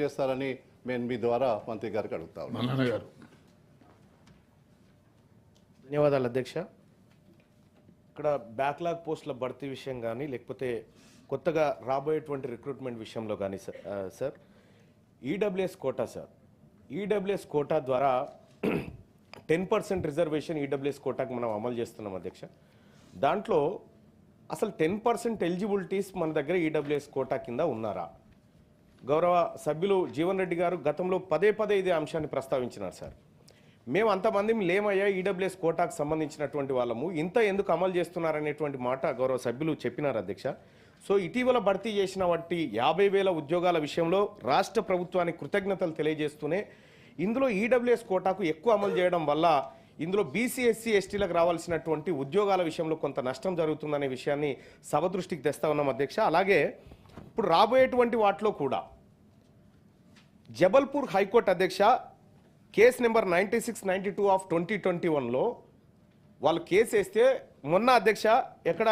చేస్తారని నేను మీ ద్వారా మంత్రి గారికి అడుగుతా ఉన్నాను. ధన్యవాదాలు అధ్యక్ష. ఇక్కడ బ్యాక్లాగ్ పోస్టుల భర్తీ విషయం కానీ లేకపోతే కొత్తగా రాబోయేటువంటి రిక్రూట్మెంట్ విషయంలో కానీ sir EWS quota sir EWS quota ద్వారా 10% రిజర్వేషన్ ఈడబ్ల్యూఎస్ కోటాకి మనం అమలు చేస్తున్నాం అధ్యక్ష. దాంట్లో అసలు 10% ఎలిజిబిలిటీస్ మన దగ్గర ఈడబ్ల్యూఎస్ కోటా కింద ఉన్నారా? గౌరవ సభ్యులు జీవన్ రెడ్డి గారు గతంలో పదే ఇదే అంశాన్ని ప్రస్తావించినారు సార్. మేము అంతమంది లేమయ్యా ఈడబ్ల్యూఎస్ కోటాకు సంబంధించినటువంటి వాళ్ళము, ఇంత ఎందుకు అమలు చేస్తున్నారనేటువంటి మాట గౌరవ సభ్యులు చెప్పినారు అధ్యక్ష. సో ఇటీవల భర్తీ చేసిన వాటి 50,000 ఉద్యోగాల విషయంలో రాష్ట్ర ప్రభుత్వానికి కృతజ్ఞతలు తెలియజేస్తూనే ఇందులో ఈడబ్ల్యూఎస్ కోటాకు ఎక్కువ అమలు చేయడం వల్ల ఇందులో బీసీ ఎస్సీ ఎస్టీలకు రావాల్సినటువంటి ఉద్యోగాల విషయంలో కొంత నష్టం జరుగుతుందనే విషయాన్ని సభ దృష్టికి తెస్తా ఉన్నాం అధ్యక్ష. అలాగే ఇప్పుడు రాబోయేటువంటి వాటిలో కూడా జబల్పూర్ హైకోర్టు అధ్యక్ష కేసు నెంబర్ 9692 ఆఫ్ 2021లో వాళ్ళు కేసు వేస్తే మొన్న అధ్యక్ష ఎక్కడ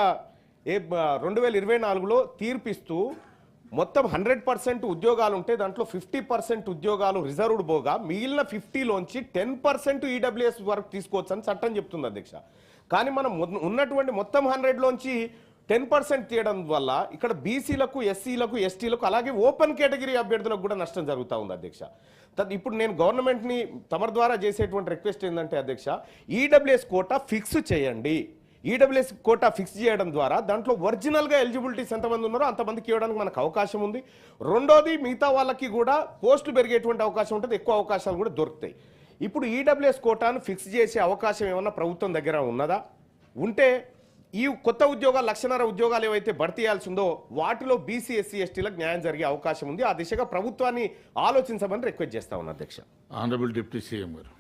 2024లో తీర్పిస్తూ మొత్తం 100% ఉద్యోగాలు ఉంటే దాంట్లో 50% ఉద్యోగాలు రిజర్వ్డ్ పోగా మిగిలిన 50లోంచి 10% ఈడబ్ల్యూఎస్ వరకు తీసుకోవచ్చని చట్టం చెప్తుంది అధ్యక్ష. కానీ మనం ఉన్నటువంటి మొత్తం 100లోంచి 10% తీయడం వల్ల ఇక్కడ బీసీలకు ఎస్సీలకు ఎస్టీలకు అలాగే ఓపెన్ కేటగిరీ అభ్యర్థులకు కూడా నష్టం జరుగుతూ ఉంది అధ్యక్ష. ఇప్పుడు నేను గవర్నమెంట్ని తమ ద్వారా చేసేటువంటి రిక్వెస్ట్ ఏంటంటే అధ్యక్ష, ఈడబ్ల్యూఎస్ కోటా ఫిక్స్ చేయండి. ఈడబ్ల్యూఎస్ కోటా ఫిక్స్ చేయడం ద్వారా దాంట్లో ఒరిజినల్గా ఎలిజిబిలిటీస్ ఎంతమంది ఉన్నారో అంతమందికి ఇవ్వడానికి మనకు అవకాశం ఉంది. రెండోది మిగతా వాళ్ళకి కూడా పోస్టులు పెరిగేటువంటి అవకాశం ఉంటుంది, ఎక్కువ అవకాశాలు కూడా దొరుకుతాయి. ఇప్పుడు ఈడబ్ల్యూఎస్ కోటాను ఫిక్స్ చేసే అవకాశం ఏమన్నా ప్రభుత్వం దగ్గర ఉన్నదా? ఉంటే ఈ కొత్త ఉద్యోగాలు 1,500,000 ఉద్యోగాలు ఏవైతే భర్తీ చేయాల్సి ఉందో వాటిలో బీసీ ఎస్సీ ఎస్టీలకు న్యాయం జరిగే అవకాశం ఉంది. ఆ దిశగా ప్రభుత్వాన్ని ఆలోచించమని రిక్వెస్ట్ చేస్తా ఉన్నా అధ్యక్ష. ఆనరబుల్ డిప్యూటీ సీఎం గారు.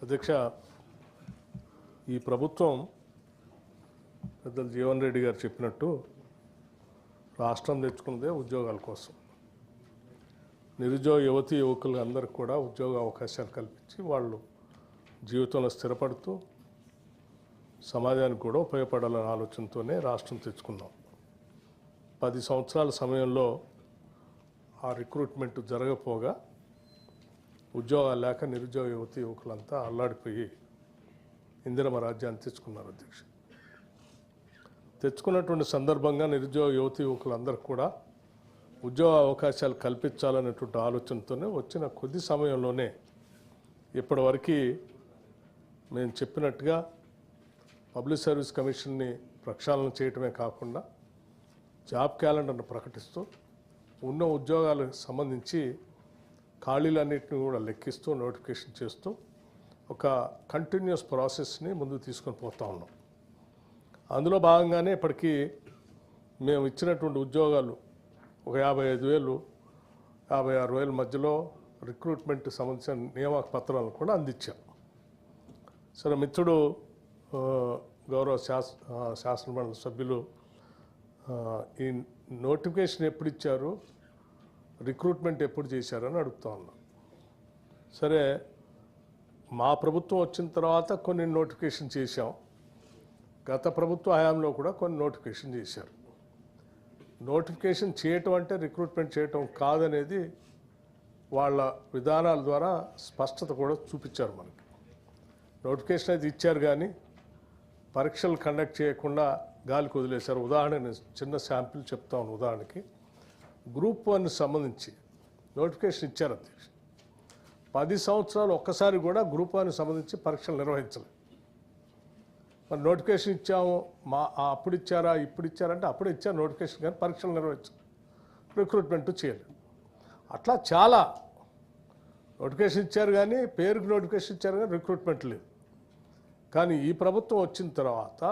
అధ్యక్ష, ఈ ప్రభుత్వం పెద్దలు జీవన్ రెడ్డి గారు చెప్పినట్టు రాష్ట్రం తెచ్చుకున్నదే ఉద్యోగాల కోసం. నిరుద్యోగ యువతీ యువకులు అందరికి కూడా ఉద్యోగ అవకాశాలు కల్పించి వాళ్ళు జీవితంలో స్థిరపడుతూ సమాజానికి కూడా ఉపయోగపడాలనే ఆలోచనతోనే రాష్ట్రం తెచ్చుకున్నాం. 10 సంవత్సరాల సమయంలో ఆ రిక్రూట్మెంట్ జరగపోగా ఉద్యోగాలు లేక నిరుద్యోగ యువతీ యువకులంతా అల్లాడిపోయి ఇందిరమ్మ రాజ్యాన్ని తెచ్చుకున్నారు అధ్యక్ష. తెచ్చుకున్నటువంటి సందర్భంగా నిరుద్యోగ యువతీ యువకులందరికీ కూడా ఉద్యోగ అవకాశాలు కల్పించాలనేటువంటి ఆలోచనతోనే వచ్చిన కొద్ది సమయంలోనే ఇప్పటివరకు మేము చెప్పినట్టుగా పబ్లిక్ సర్వీస్ కమిషన్ని ప్రక్షాళన చేయటమే కాకుండా జాబ్ క్యాలెండర్ను ప్రకటిస్తూ ఉన్న ఉద్యోగాలకు సంబంధించి ఖాళీలన్నింటినీ కూడా లెక్కిస్తూ నోటిఫికేషన్ చేస్తూ ఒక కంటిన్యూస్ ప్రాసెస్ని ముందుకు తీసుకొని పోతా ఉన్నాం. అందులో భాగంగానే ఇప్పటికీ మేము ఇచ్చినటువంటి ఉద్యోగాలు ఒక 55,000 56,000 మధ్యలో రిక్రూట్మెంట్ సంబంధించిన నియామక పత్రాలను కూడా అందించాం. సరే మిత్రుడు గౌరవ శాసనమండలి సభ్యులు ఈ నోటిఫికేషన్ ఎప్పుడు ఇచ్చారు, రిక్రూట్మెంట్ ఎప్పుడు చేశారని అడుగుతా ఉన్నాం. సరే, మా ప్రభుత్వం వచ్చిన తర్వాత కొన్ని నోటిఫికేషన్ చేశాం, గత ప్రభుత్వ హయాంలో కూడా కొన్ని నోటిఫికేషన్ చేశారు. నోటిఫికేషన్ చేయటం అంటే రిక్రూట్మెంట్ చేయటం కాదనేది వాళ్ళ విధానాల ద్వారా స్పష్టత కూడా చూపించారు మనకి. నోటిఫికేషన్ అయితే ఇచ్చారు కానీ పరీక్షలు కండక్ట్ చేయకుండా గాలికి వదిలేశారు. ఉదాహరణ చిన్న శాంపిల్ చెప్తాను. ఉదాహరణకి గ్రూప్ 1 సంబంధించి నోటిఫికేషన్ ఇచ్చారు అధ్యక్ష. 10 సంవత్సరాలు ఒక్కసారి కూడా గ్రూప్ 1 సంబంధించి పరీక్షలు నిర్వహించలేదు. మరి నోటిఫికేషన్ ఇచ్చాము, అప్పుడు ఇచ్చారా ఇప్పుడు ఇచ్చారంటే అప్పుడు ఇచ్చారు నోటిఫికేషన్, కానీ పరీక్షలు నిర్వహించారు, రిక్రూట్మెంట్ చేయలేదు. అట్లా చాలా నోటిఫికేషన్ ఇచ్చారు కానీ పేరుకి నోటిఫికేషన్ ఇచ్చారు కానీ రిక్రూట్మెంట్ లేదు. కానీ ఈ ప్రభుత్వం వచ్చిన తర్వాత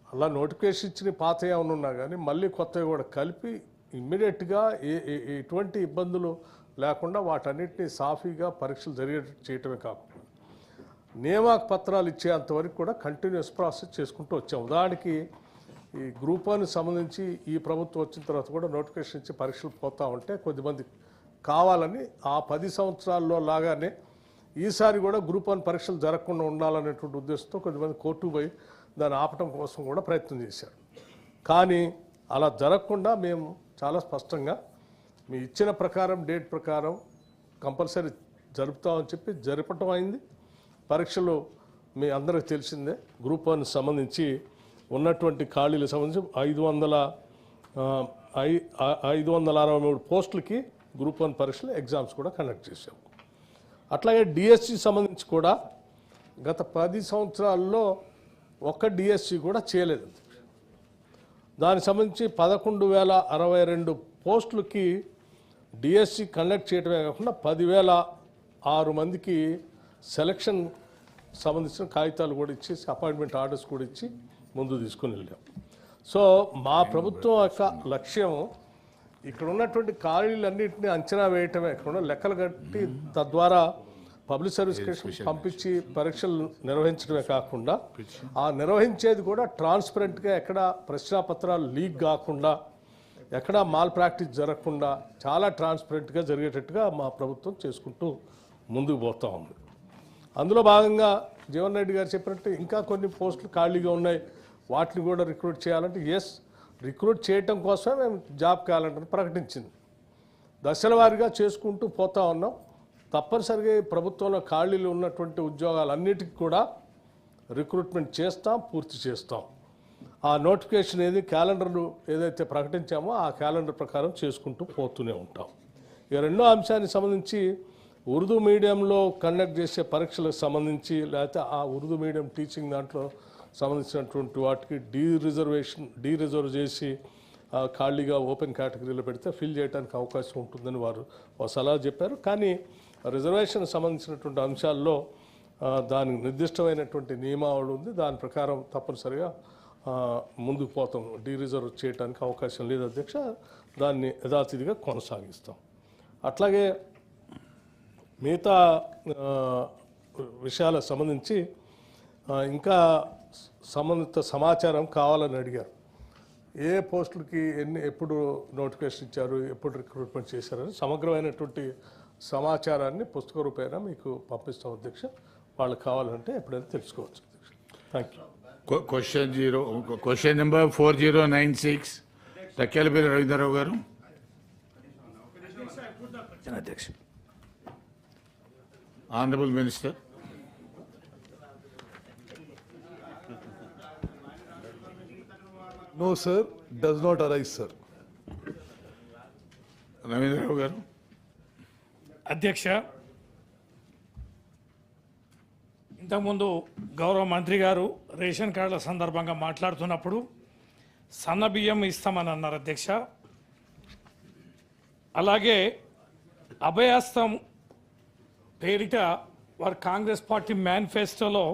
అలా నోటిఫికేషన్ ఇచ్చిన పాత ఏమైనా ఉన్నా కానీ మళ్ళీ కొత్తవి కూడా కలిపి ఇమ్మీడియట్గా ఎటువంటి ఇబ్బందులు లేకుండా వాటన్నిటినీ సాఫీగా పరీక్షలు జరిగేటట్టు చేయటమే కాకుండా నియామక పత్రాలు ఇచ్చేంతవరకు కూడా కంటిన్యూస్ ప్రాసెస్ చేసుకుంటూ వచ్చాం. ఉదాహరణకి ఈ గ్రూప్ 1 సంబంధించి ఈ ప్రభుత్వం వచ్చిన తర్వాత కూడా నోటిఫికేషన్ ఇచ్చి పరీక్షలు పోతూ ఉంటే కొద్దిమంది కావాలని ఆ 10 సంవత్సరాల్లో లాగానే ఈసారి కూడా గ్రూప్ 1 పరీక్షలు జరగకుండా ఉండాలనేటువంటి ఉద్దేశంతో కొద్దిమంది కోర్టు పోయి దాన్ని ఆపటం కోసం కూడా ప్రయత్నం చేశారు. కానీ అలా జరగకుండా మేము చాలా స్పష్టంగా మీ ఇచ్చిన ప్రకారం డేట్ ప్రకారం కంపల్సరీ జరుపుతామని చెప్పి జరపటం అయింది. పరీక్షలు మీ అందరికి తెలిసిందే. గ్రూప్ 1 సంబంధించి ఉన్నటువంటి ఖాళీలకు సంబంధించి 563 పోస్టులకి గ్రూప్ 1 పరీక్షలు ఎగ్జామ్స్ కూడా కండక్ట్ చేశాం. అట్లాగే డిఎస్సి సంబంధించి కూడా గత 10 సంవత్సరాల్లో ఒక్క డిఎస్సి కూడా చేయలేదు. దానికి సంబంధించి 11,062 పోస్టులకి డిఎస్సి కండక్ట్ చేయడమే కాకుండా 10,006 మందికి సెలక్షన్ సంబంధించిన కాగితాలు కూడా ఇచ్చేసి అపాయింట్మెంట్ ఆర్డర్స్ కూడా ఇచ్చి ముందు తీసుకుని వెళ్ళాం. సో మా ప్రభుత్వం యొక్క లక్ష్యం ఇక్కడ ఉన్నటువంటి ఖాళీలన్నింటినీ అంచనా వేయటమే, ఇక్కడ లెక్కలు కట్టి తద్వారా పబ్లిక్ సర్వీస్ కమిషన్ పంపించి పరీక్షలు నిర్వహించడమే కాకుండా ఆ నిర్వహించేది కూడా ట్రాన్స్పరెంట్గా, ఎక్కడ ప్రశ్నాపత్రాలు లీక్ కాకుండా, ఎక్కడ మాల్ ప్రాక్టీస్ జరగకుండా చాలా ట్రాన్స్పరెంట్గా జరిగేటట్టుగా మా ప్రభుత్వం చేసుకుంటూ ముందుకు పోతూ ఉంది. అందులో భాగంగా జీవన్ రెడ్డి గారు చెప్పినట్టు ఇంకా కొన్ని పోస్టులు ఖాళీగా ఉన్నాయి, వాటిని కూడా రిక్రూట్ చేయాలంటే రిక్రూట్ చేయటం కోసమే మేము జాబ్ క్యాలెండర్ ప్రకటించింది. దశల వారీగా చేసుకుంటూ పోతా ఉన్నాం. తప్పనిసరిగా ప్రభుత్వంలో ఖాళీలు ఉన్నటువంటి ఉద్యోగాలన్నిటికీ కూడా రిక్రూట్మెంట్ చేస్తాం, పూర్తి చేస్తాం. ఆ నోటిఫికేషన్ క్యాలెండర్లు ఏదైతే ప్రకటించామో ఆ క్యాలెండర్ ప్రకారం చేసుకుంటూ పోతూనే ఉంటాం. ఇక రెండో అంశానికి సంబంధించి ఉర్దూ మీడియంలో కండక్ట్ చేసే పరీక్షలకు సంబంధించి, లేకపోతే ఆ ఉర్దూ మీడియం టీచింగ్ దాంట్లో సంబంధించినటువంటి వాటికి డీరిజర్వ్ చేసి ఖాళీగా ఓపెన్ కేటగిరీలో పెడితే ఫిల్ చేయడానికి అవకాశం ఉంటుందని వారు సలహా చెప్పారు. కానీ రిజర్వేషన్ సంబంధించినటువంటి అంశాల్లో దానికి నిర్దిష్టమైనటువంటి నియమావళి ఉంది. దాని ప్రకారం తప్పనిసరిగా ముందుకు పోతాం. డీరిజర్వ్ చేయడానికి అవకాశం లేదు అధ్యక్ష. దాన్ని యథాతిథిగా కొనసాగిస్తాం. అట్లాగే మిగతా విషయాలకు సంబంధించి ఇంకా సంబంధిత సమాచారం కావాలని అడిగారు. ఏ పోస్టులకి ఎప్పుడు నోటిఫికేషన్ ఇచ్చారు, ఎప్పుడు రిక్రూట్మెంట్ చేశారని సమగ్రమైనటువంటి సమాచారాన్ని పుస్తక రూపేణ మీకు పంపిస్తాం అధ్యక్ష. వాళ్ళకి కావాలంటే ఎప్పుడైనా తెలుసుకోవచ్చు అధ్యక్ష. Thank you. Question number 4096 Takkelapalli Ravindra Rao గారు. అధ్యక్ష, honourable minister. No, sir, does not arise, sir. Ravindra Rao గారు. అధ్యక్ష, ఇంతకుముందు గౌరవ మంత్రి గారు రేషన్ కార్డుల సందర్భంగా మాట్లాడుతున్నప్పుడు సన్న బియ్యం ఇస్తామని అన్నారు అధ్యక్ష. అలాగే అభయాస్తం పేరిట వారు కాంగ్రెస్ పార్టీ మేనిఫెస్టోలో